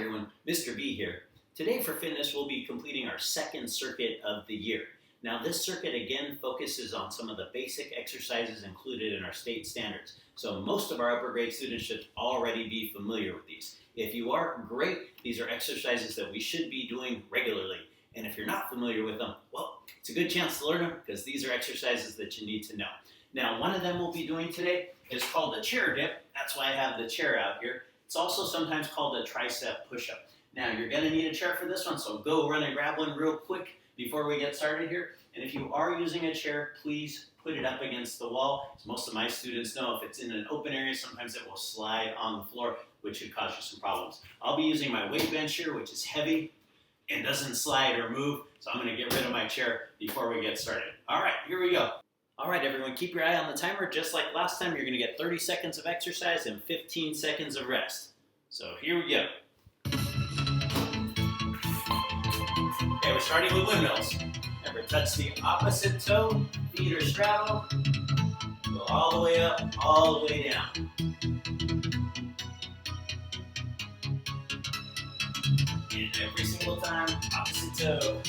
everyone, Mr. B here. Today for fitness we'll be completing our second circuit of the year. Now this circuit again focuses on some of the basic exercises included in our state standards. So most of our upper grade students should already be familiar with these. If you are, great, these are exercises that we should be doing regularly. And if you're not familiar with them, well, it's a good chance to learn them because these are exercises that you need to know. Now one of them we'll be doing today is called the chair dip. That's why I have the chair out here. It's also sometimes called a tricep push-up. Now you're going to need a chair for this one, so go run and grab one real quick before we get started here. And if you are using a chair, please put it up against the wall. As most of my students know, if it's in an open area, sometimes it will slide on the floor, which could cause you some problems. I'll be using my weight bench here, which is heavy and doesn't slide or move, so I'm going to get rid of my chair before we get started. All right, here we go. All right, everyone, keep your eye on the timer. Just like last time, you're going to get 30 seconds of exercise and 15 seconds of rest. So here we go. Okay, we're starting with windmills. Remember, touch the opposite toe, feet are straddled. Go all the way up, all the way down. And every single time, opposite toe,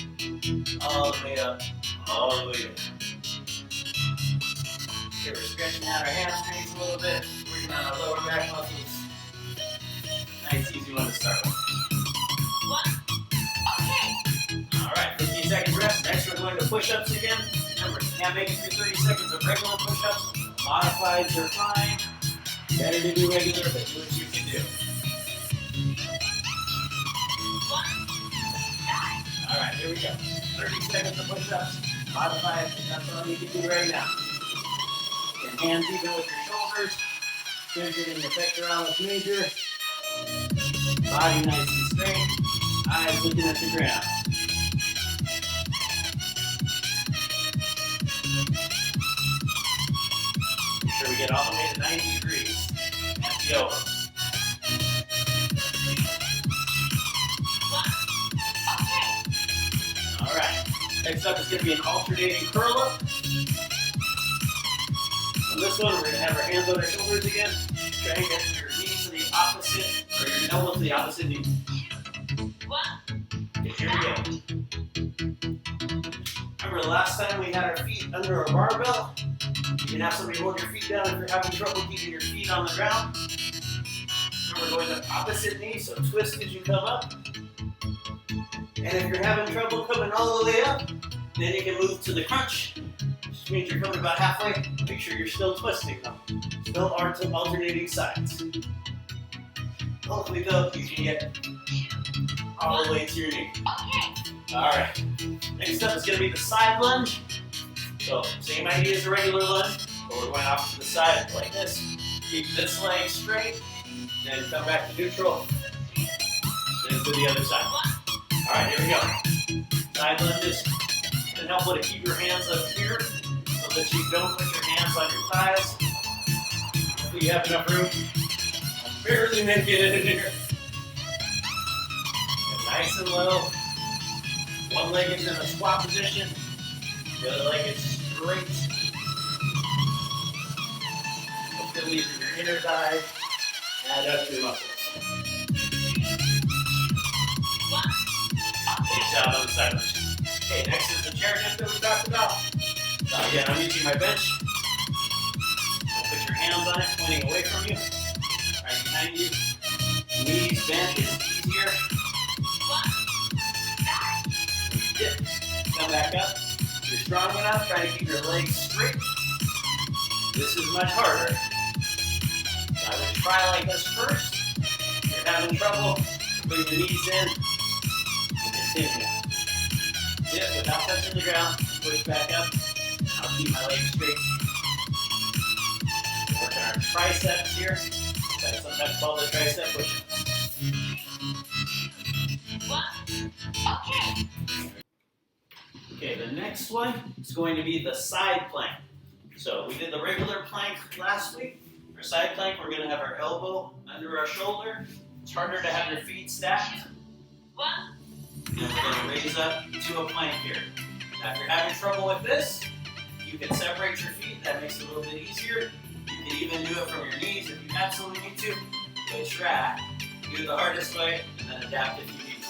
all the way up, all the way down. Okay, we're stretching out our hamstrings a little bit, working on our lower back muscles. Nice, easy one to start with. Alright, 15 seconds rest. Next we're going to push-ups again. Remember, you can't make it through 30 seconds of regular push-ups. Modifieds are fine. Better to do regular, but do what you can do. Alright, here we go. 30 seconds of push-ups. Modifieds, that's all you can do right now. And hands even with your shoulders. Strengthening the pectoralis major. Body nice and straight. Eyes looking at the ground. Make sure we get all the way to 90 degrees. That's the elbow. Alright. Next up is going to be an alternating curl up. On this one, we're going to have our hands on our shoulders again. Try and get your knees to the opposite, or your elbow to the opposite knee. Okay, here we go. Remember last time we had our feet under a barbell? You can have somebody hold your feet down if you're having trouble keeping your feet on the ground. Remember going to opposite knee, so twist as you come up. And if you're having trouble coming all the way up, then you can move to the crunch. Which means you're coming about halfway. Make sure you're still twisting though. Still alternating sides. Hopefully though, you can get all the way to your knee. Alright. Next up is going to be the side lunge. So, same idea as a regular lunge, but we're going off to the side like this. Keep this leg straight, then come back to neutral, then to the other side. Alright, here we go. Side lunges. It's helpful to keep your hands up here so that you don't put your hands on your thighs. Hopefully you have enough room. I'm barely making it in here. Get nice and low. One leg is in a squat position. The other leg is straight. Hopefully using your inner thigh. Add up your muscles. Good job on the side lunge. Okay, next is the chair dip that we talked about. So again, I'm using my bench. Don't put your hands on it, pointing away from you. Right behind you. Knees bent is easier. Dip. Come back up. If you're strong enough, try to keep your legs straight. This is much harder. So I would try like this first. If you're having trouble, bring the knees in. Continue. Dip without touching the ground. Push back up. I'll keep my legs straight. Working our triceps here. That's sometimes called the tricep push. Okay, the next one is going to be the side plank. So we did the regular plank last week. For side plank, we're going to have our elbow under our shoulder. It's harder to have your feet stacked. And then we're going to raise up to a plank here. Now if you're having trouble with this, you can separate your feet. That makes it a little bit easier. You can even do it from your knees if you absolutely need to. But try. do it the hardest way, and then adapt if you need to.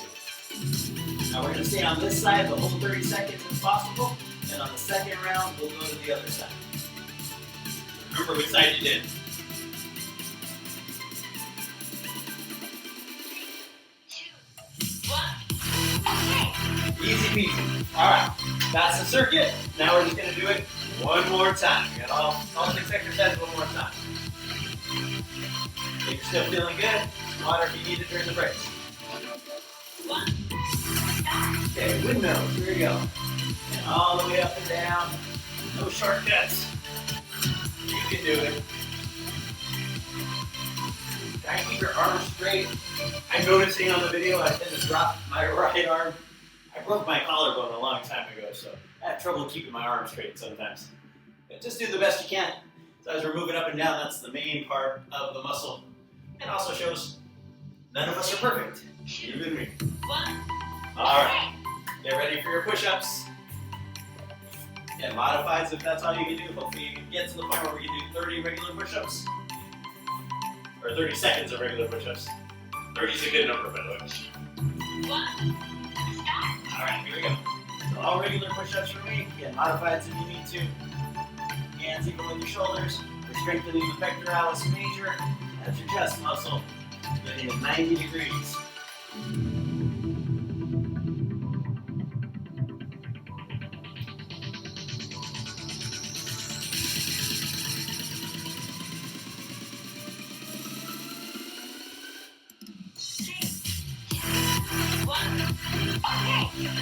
Now we're going to stay on this side the whole 30 seconds if possible, and on the second round, we'll go to the other side. Remember which side you did. 2, 1, okay. Easy peasy. Alright, that's the circuit. Now we're just going to do it one more time. We got all 6 exercises one more time. If you're still feeling good, some water if you need it during the breaks. 1, stop. Okay, windmills, here we go. And all the way up and down. No shortcuts. You can do it. Try and keep your arms straight. I'm noticing on the video I tend to drop my right arm. I broke my collarbone a long time ago, so I have trouble keeping my arms straight sometimes. But just do the best you can. So as we're moving up and down, that's the main part of the muscle. It also shows none of us are perfect, even me. 1, Alright, get ready for your push-ups. Get modifieds if that's all you can do. Hopefully you can get to the point where we can do 30 regular push-ups. Or 30 seconds of regular push-ups. 30 is a good number, by the way. 1, stop. Alright, here we go. So all regular push-ups for me. Get modifieds if you need to. Hands even with your shoulders. We're strengthening the pectoralis major. That's your chest muscle. Getting it 90 degrees.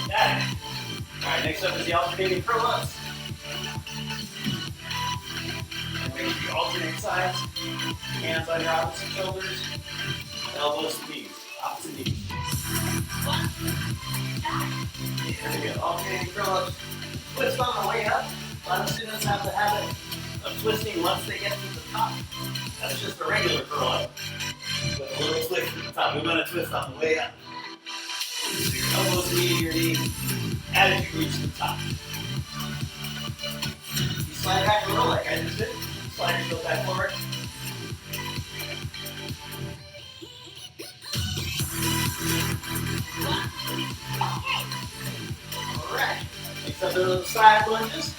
Got it. Alright, next up is the alternating curl-ups. And make sure you alternate sides. Hands on your opposite shoulders. Elbows to knees. Opposite knees. 1, stop. There we go. Alternating curl-ups. Twist on the way up. A lot of students have the habit of twisting once they get to the top. That's just a regular curl-up. With a little twist at the top. We want to twist on the way up. So your elbows meet your knee as you reach the top. You slide back a little like I just did. Slide yourself back forward. Alright. Next up, those side lunges.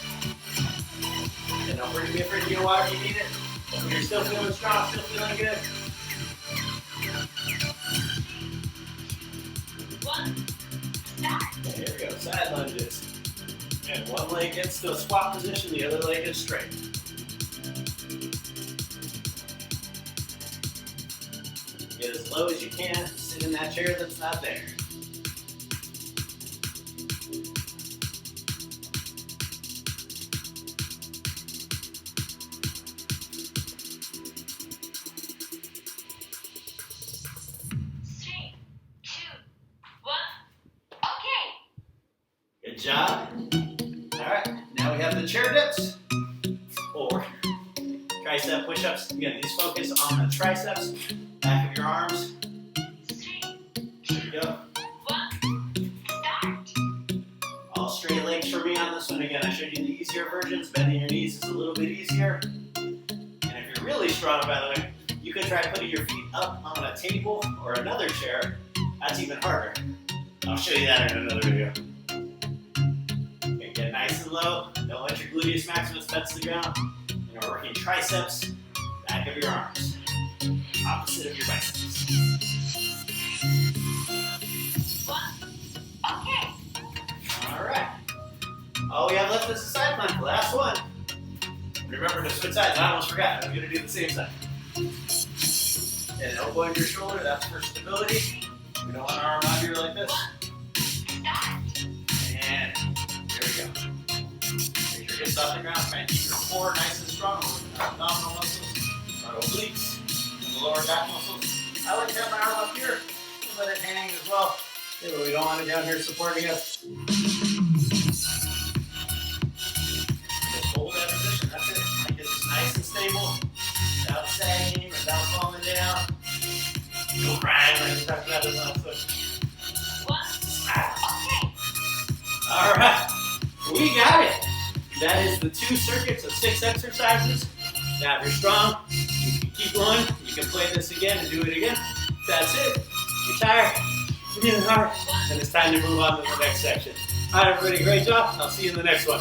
And don't worry, be afraid to get water if you need it. But when you're still feeling strong, still feeling good. 1, stop. Here we go, side lunges. And one leg gets to a squat position, the other leg is straight. Get as low as you can, sit in that chair that's not there. Good job. Alright, now we have the chair dips or tricep push-ups. Again, these focus on the triceps, back of your arms. There we go. 1, start. All straight legs for me on this one. Again, I showed you the easier versions. Bending your knees is a little bit easier. And if you're really strong, by the way, you can try putting your feet up on a table or another chair. That's even harder. I'll show you that in another video. Get nice and low. Don't let your gluteus maximus touch the ground. And we're working triceps, back of your arms, opposite of your biceps. 1, okay. All right. All we have left is the side plank. Last one. Remember to switch sides. I almost forgot. I'm going to do the same side. And elbow into your shoulder. That's for stability. We don't want our arm out here like this. And there we go. Make your hips off the ground. Try and keep your core nice and strong. Our abdominal muscles, our obliques, and the lower back muscles. I like to have my arm up here and let it hang as well. Yeah, but we don't want it down here supporting us. Just hold that position. That's it. Make it just nice and stable without sagging, without falling down. No crying like we talked about in the last one. 1, okay. All right, we got it. That is the 2 circuits of 6 exercises. Now, if you're strong, you can keep going. You can play this again and do it again. That's it. You're tired. You're breathing hard. And it's time to move on to the next section. All right, everybody, great job. I'll see you in the next one.